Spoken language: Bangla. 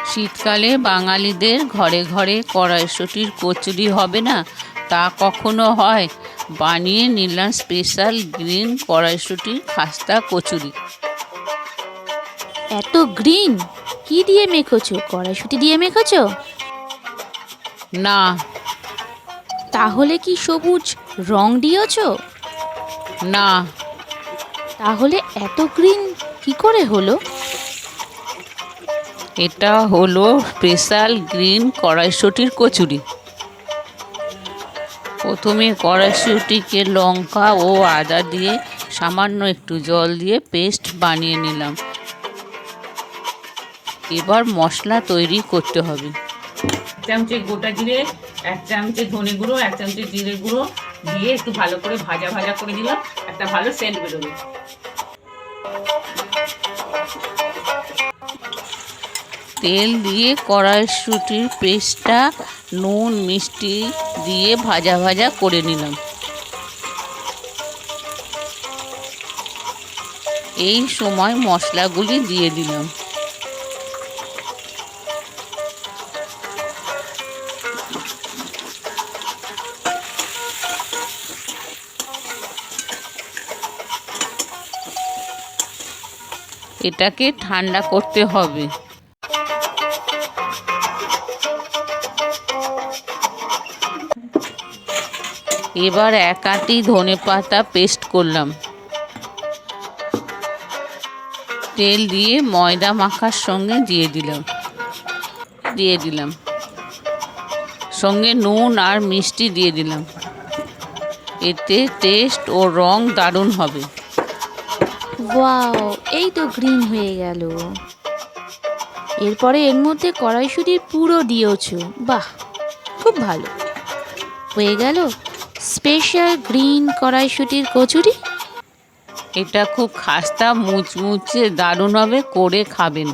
শীতকালে বাঙালিদের ঘরে ঘরে কড়াইশুঁটির কচুরি হবে না? তা কখনো হয়? বানিয়ে নিলাম স্পেশাল গ্রিন কড়াইশুঁটির খাস্তা কচুরি। এত গ্রিন কি দিয়ে মেখেছো? কড়াইশুঁটি দিয়ে মেখেছো? না। তাহলে কি সবুজ রং দিয়েছো? না। তাহলে এত গ্রিন কি করে হলো? এটা হলো স্পেশাল গ্রিন কড়াইশুঁটির কচুরি। প্রথমে কড়াইশুঁটিকে লঙ্কা ও আদা দিয়ে সামান্য একটু জল দিয়ে পেস্ট বানিয়ে নিলাম। এবার মশলা তৈরি করতে হবে। 1 চামচে গোটা জিরে, 1 চামচে ধনে গুঁড়ো, 1 চামচে জিরে গুঁড়ো দিয়ে একটু ভালো করে ভাজা ভাজা করে দিলাম, একটা ভালো সেন্ট বেরোবে। তেল দিয়ে কড়াইশুঁটির পেস্টটা নুন মিষ্টি দিয়ে ভাজা ভাজা করে নিলাম। এই সময় মশলাগুলি দিয়ে দিলাম। এটাকে ঠান্ডা করতে হবে। এবার 1 আঁটি ধনেপাতা পেস্ট করলাম। তেল দিয়ে ময়দা মাখার সঙ্গে দিয়ে দিলাম সঙ্গে নুন আর মিষ্টি দিয়ে দিলাম। এতে টেস্ট ও রং দারুণ হবে। ওয়াও, এই তো গ্রিন হয়ে গেল। এরপরে এর মধ্যে কড়াইশুঁটির পুরো দিয়েছো। বাহ, খুব ভালো হয়ে গেল স্পেশাল গ্রিন কড়াইশুঁটির কচুরি। এটা খুব খাস্তা মুচমুচে দারুণ হবে, করে খাবেন।